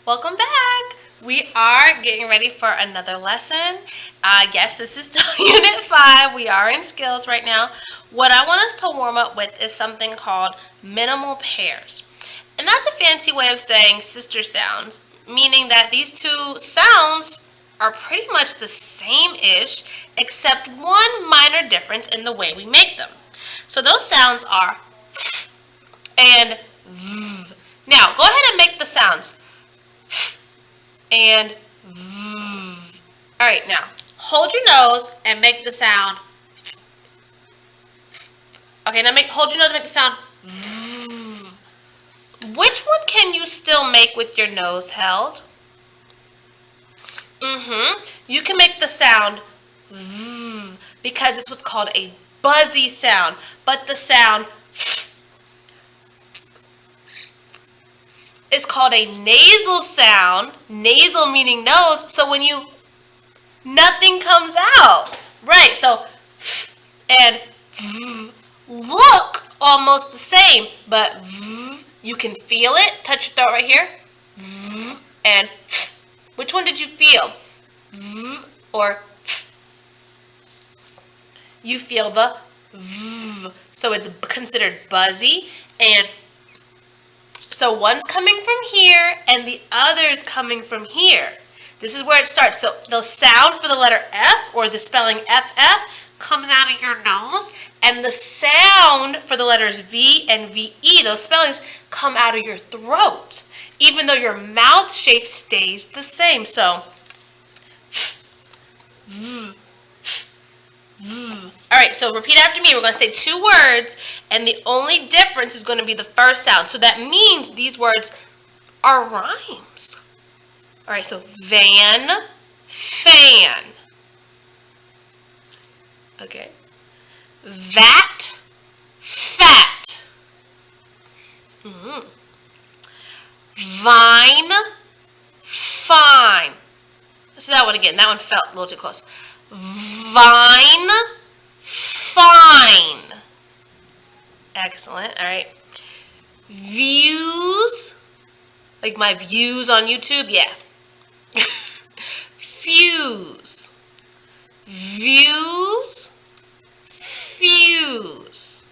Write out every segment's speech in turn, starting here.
Welcome back. We are getting ready for another lesson. Yes, this is still Unit 5. We are in skills right now. What I want us to warm up with is something called minimal pairs. And that's a fancy way of saying sister sounds, meaning that these two sounds are pretty much the same-ish, except one minor difference in the way we make them. So those sounds are and v. Now, go ahead and make the sounds and v. All right, now hold your nose and make the sound. Okay, now hold your nose and make the sound v. Which one can you still make with your nose held? You can make the sound v because it's what's called a buzzy sound, but the sound is called a nasal sound. Nasal meaning nose, so when you, nothing comes out. Right, so and look almost the same, but you can feel it. Touch your throat right here. And which one did you feel? Or you feel the so it's considered buzzy, and so one's coming from here and the other's coming from here. This is where it starts. So the sound for the letter F, or the spelling FF, comes out of your nose, and the sound for the letters V and VE, those spellings, come out of your throat, even though your mouth shape stays the same. So all right, so repeat after me. We're going to say two words, and the only difference is going to be the first sound. So that means these words are rhymes. All right, so van, fan. Okay. Vat, fat. Vine, fine. Let's do that one again. That one felt a little too close. Vine, fine. Excellent. All right. Views, like my views on YouTube. Yeah. Fuse. Views. Fuse.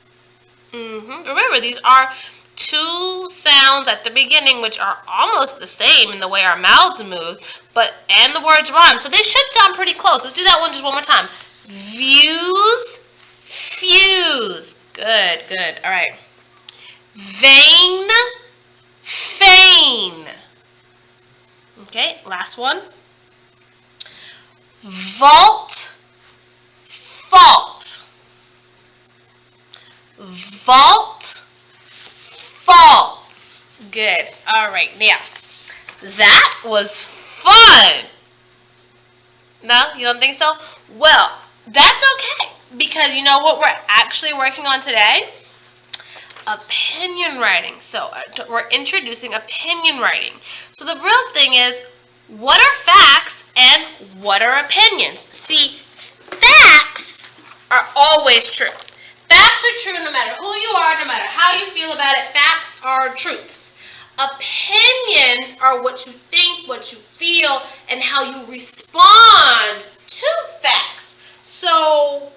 Remember, these are two sounds at the beginning which are almost the same in the way our mouths move, and the words rhyme, so they should sound pretty close. Let's do that one just one more time. Views, fuse. Good, good. All right. Vain, feign. Okay, last one. Vault, fault. Vault, fault. Good. All right, now that was fun. No, you don't think so? Well, that's okay, because you know what we're actually working on today? Opinion writing. So we're introducing opinion writing. So the real thing is, what are facts and what are opinions? See, facts are always true. Facts are true no matter who you are, no matter how you feel about it. Facts are truths. Opinions are what you think, what you feel, and how you respond to facts. So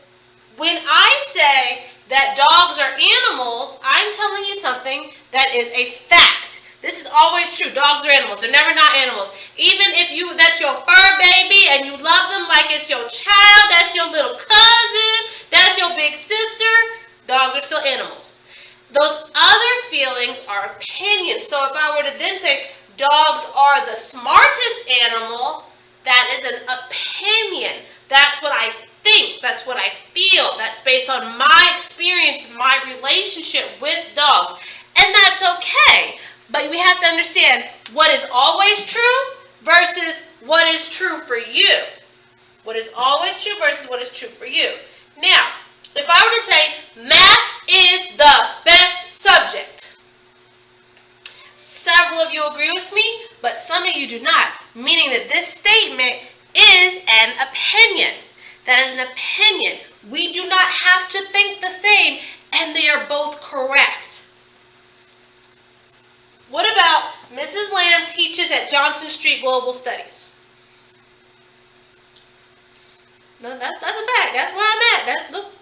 when I say that dogs are animals, I'm telling you something that is a fact. This is always true. Dogs are animals. They're never not animals. Even if that's your fur baby and you love them like it's your child, that's your little cousin, that's your big sister, dogs are still animals. Those other feelings are opinions. So if I were to then say dogs are the smartest animal, that is an opinion. That's what I think. That's what I feel. That's based on my experience, my relationship with dogs. And that's okay. But we have to understand what is always true versus what is true for you. What is always true versus what is true for you. Now, if I were to say math is the best subject, several of you agree with me, but some of you do not, meaning that this statement is an opinion. That is an opinion. We do not have to think the same, and they are both correct. What about Mrs. Lamb teaching teaches at Johnson Street Global Studies. No, that's a fact. That's where I'm at. That's look.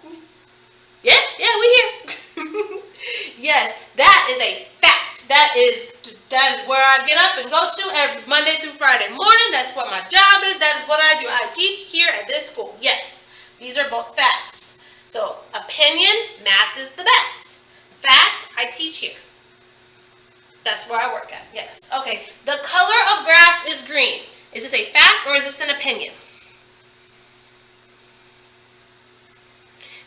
Yeah, we here. Yes, that is a fact. That is where I get up and go to every Monday through Friday morning. That's what my job is. That is what I do. I teach here at this school. Yes, these are both facts. So opinion, math is the best. Fact, I teach here. That's where I work at. Yes. Okay. The color of grass is green. Is this a fact or is this an opinion?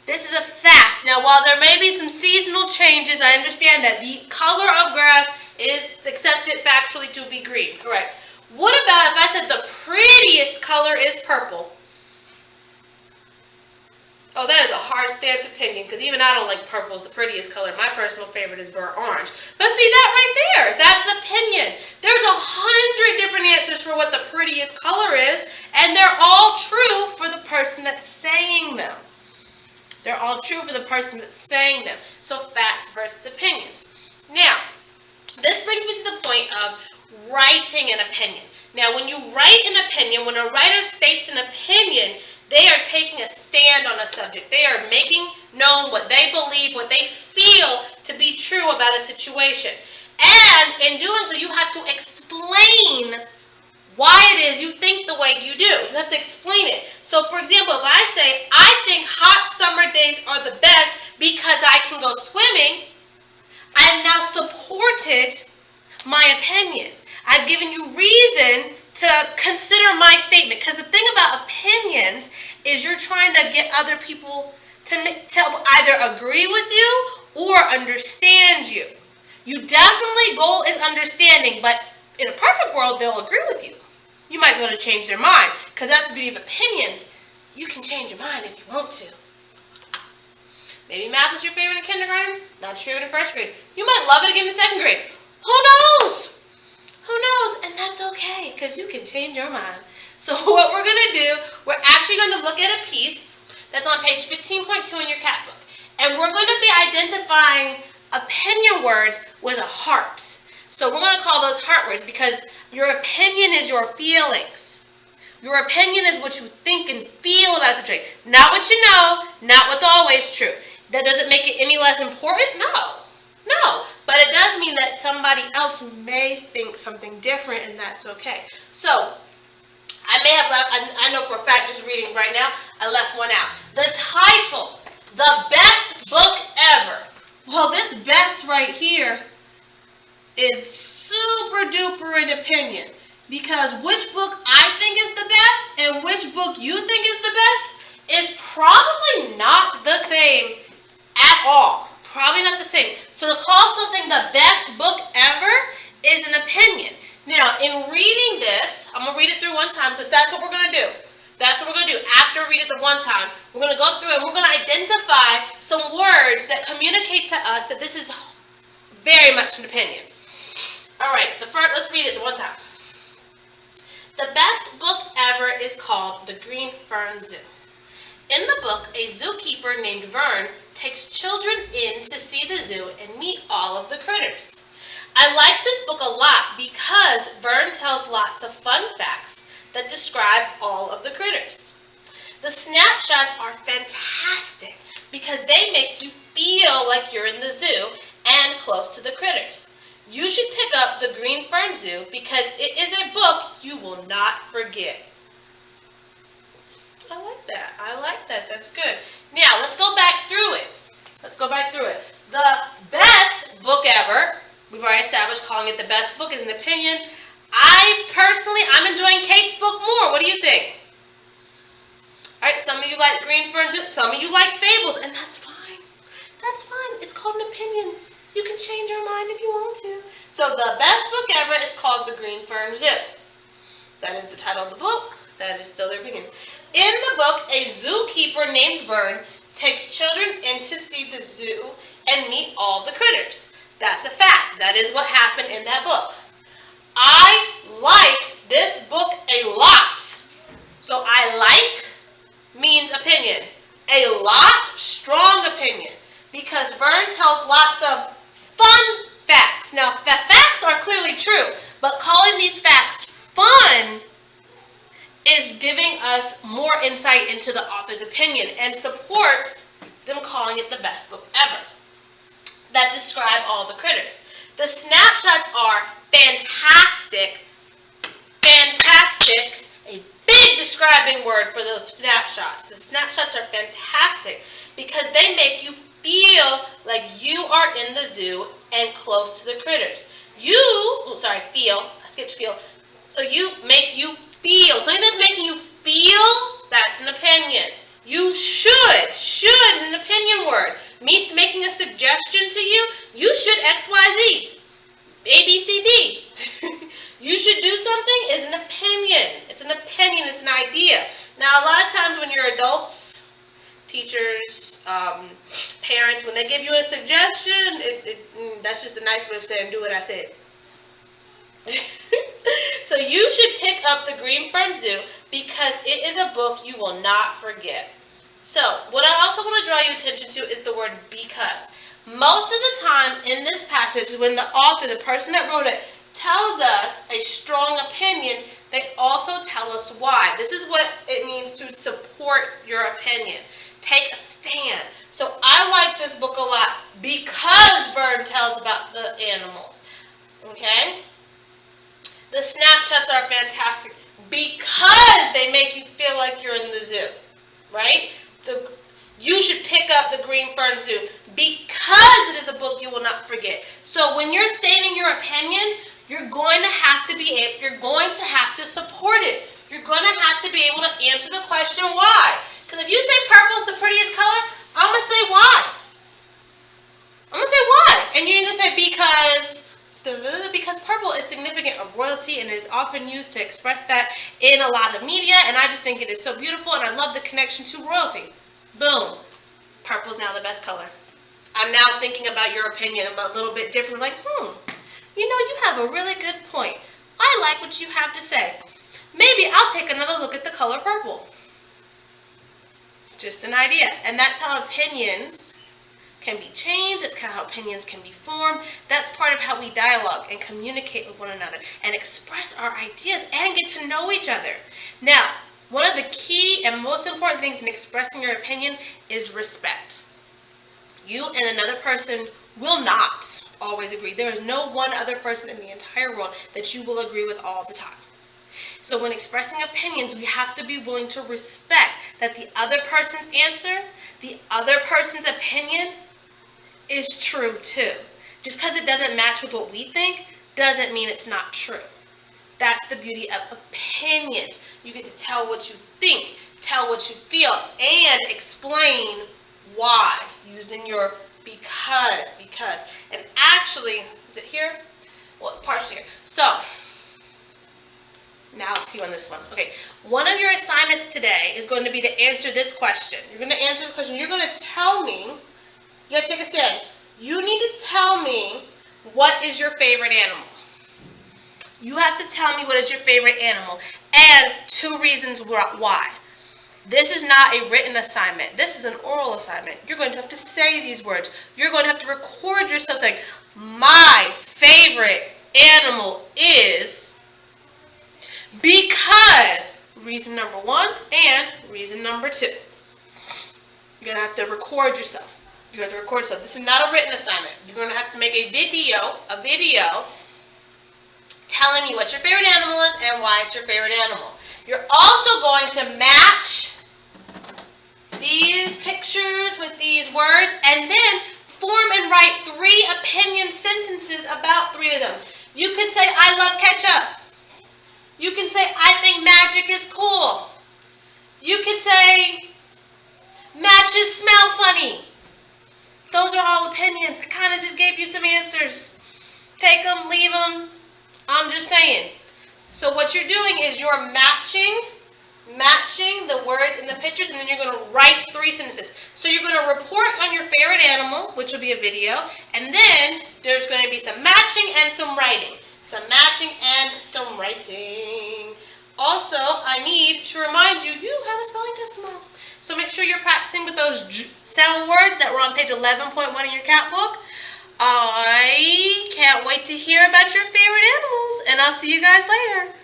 This is a fact. Now, while there may be some seasonal changes, I understand that the color of grass is accepted factually to be green. Correct. What about if I said the prettiest color is purple? Oh, that is a hard stamped opinion, because even I don't like purple as the prettiest color. My personal favorite is burnt orange. But see that right there? That's opinion. There's 100 different answers for what the prettiest color is, and they're all true for the person that's saying them. They're all true for the person that's saying them. So facts versus opinions. Now, this brings me to the point of writing an opinion. Now, when you write an opinion, when a writer states an opinion, they are taking a stand on a subject. They are making known what they believe, what they feel to be true about a situation. And in doing so, you have to explain why it is you think the way you do. You have to explain it. So, for example, if I say, I think hot summer days are the best because I can go swimming, I've now supported my opinion. I've given you reason to consider my statement. Because the thing about opinions is you're trying to get other people to either agree with you or understand you. You definitely, goal is understanding, but in a perfect world, they'll agree with you. You might be able to change their mind, because that's the beauty of opinions. You can change your mind if you want to. Maybe math was your favorite in kindergarten, not your favorite in first grade. You might love it again in second grade. Who knows? Who knows? And that's okay, because you can change your mind. So what we're going to do, we're actually going to look at a piece that's on page 15.2 in your cat book. And we're going to be identifying opinion words with a heart. So we're going to call those heart words, because your opinion is your feelings. Your opinion is what you think and feel about a situation. Not what you know, not what's always true. That doesn't make it any less important? No. But it does mean that somebody else may think something different, and that's okay. So, I may have left, I know for a fact, just reading right now, I left one out. The title, The Best Book Ever. Well, this best right here is super duper an opinion, because which book I think is the best and which book you think is the best is probably not the same at all. Probably not the same. So to call something the best book ever is an opinion. Now, in reading this, I'm going to read it through one time, because that's what we're going to do. That's what we're going to do. After we read it the one time, we're going to go through and we're going to identify some words that communicate to us that this is very much an opinion. All right, let's read it the one time. The best book ever is called The Green Fern Zoo. In the book, a zookeeper named Vern takes children in to see the zoo and meet all of the critters. I like this book a lot because Vern tells lots of fun facts that describe all of the critters. The snapshots are fantastic because they make you feel like you're in the zoo and close to the critters. You should pick up The Green Fern Zoo because it is a book you will not forget. I like that. That's good. Now, let's go back through it. The best book ever, we've already established calling it the best book is an opinion. I'm enjoying Kate's book more. What do you think? All right, some of you like Green Fern Zoo, some of you like Fables, and that's fine. That's fine. It's called an opinion. You can change your mind if you want to. So the best book ever is called The Green Fern Zoo. That is the title of the book. That is still their opinion. In the book, a zookeeper named Vern takes children in to see the zoo and meet all the critters. That's a fact. That is what happened in that book. I like this book a lot. So I like means opinion. A lot, strong opinion. Because Vern tells lots of fun facts. Now, the facts are clearly true, But calling these facts fun is giving us more insight into the author's opinion and supports them calling it the best book ever that describe all the critters. The snapshots are fantastic, a big describing word for those snapshots. The snapshots are fantastic because they make you feel like you are in the zoo and close to the critters. Feel. I skipped feel. So something that's making you feel, that's an opinion. You should is an opinion word. Me making a suggestion to you, you should X, Y, Z, A, B, C, D. You should do something is an opinion. It's an opinion, it's an idea. Now, a lot of times when you're adults, teachers, parents, when they give you a suggestion, that's just a nice way of saying do what I said. So you should pick up The Green Fern Zoo because it is a book you will not forget. So what I also want to draw your attention to is the word because. Most of the time in this passage, when the author, the person that wrote it, tells us a strong opinion, they also tell us why. This is what it means to support your opinion. Take a stand. So I like this book a lot because Vern tells about the animals. Okay? The snapshots are fantastic because they make you feel like you're in the zoo. Right? You should pick up The Green Fern Zoo because it is a book you will not forget. So when you're stating your opinion, you're going to have to support it. You're going to have to be able to answer the question why. Because if you say purple is the prettiest color, I'm going to say why. And you're going to say because purple is significant of royalty and is often used to express that in a lot of media, and I just think it is so beautiful and I love the connection to royalty. Boom. Purple's now the best color. I'm now thinking about your opinion a little bit different, like, you have a really good point. I like what you have to say. Maybe I'll take another look at the color purple. Just an idea. And that's how opinions can be changed. That's kind of how opinions can be formed. That's part of how we dialogue and communicate with one another and express our ideas and get to know each other. Now, one of the key and most important things in expressing your opinion is respect. You and another person will not always agree. There is no one other person in the entire world that you will agree with all the time. So when expressing opinions, we have to be willing to respect that the other person's answer, the other person's opinion is true too. Just because it doesn't match with what we think doesn't mean it's not true. That's the beauty of opinions. You get to tell what you think, tell what you feel, and explain why using your because. And actually, is it here? Well, partially here. So, now let's see on this one. Okay, one of your assignments today is going to be to answer this question. You're going to answer this question. You're going to tell me, you got to take a stand. You need to tell me what is your favorite animal. You have to tell me what is your favorite animal and 2 reasons why. This is not a written assignment. This is an oral assignment. You're going to have to say these words. You're going to have to record yourself saying, my favorite animal is because reason number 1 and reason number 2. You're going to have to record yourself. This is not a written assignment. You're going to have to make a video telling me what your favorite animal is and why it's your favorite animal. You're also going to match these pictures with these words and then form and write 3 opinion sentences about 3 of them. You could say, I love ketchup. You can say, I think magic is cool. You could say, matches smell funny. Those are all opinions. I kind of just gave you some answers. Take them, leave them. I'm just saying. So what you're doing is you're matching the words in the pictures, and then you're going to write 3 sentences. So you're going to report on your favorite animal, which will be a video, and then there's going to be some matching and some writing. Also, I need to remind you, you have a spelling test tomorrow. So make sure you're practicing with those sound words that were on page 11.1 in your cat book. I can't wait to hear about your favorite animals, and I'll see you guys later.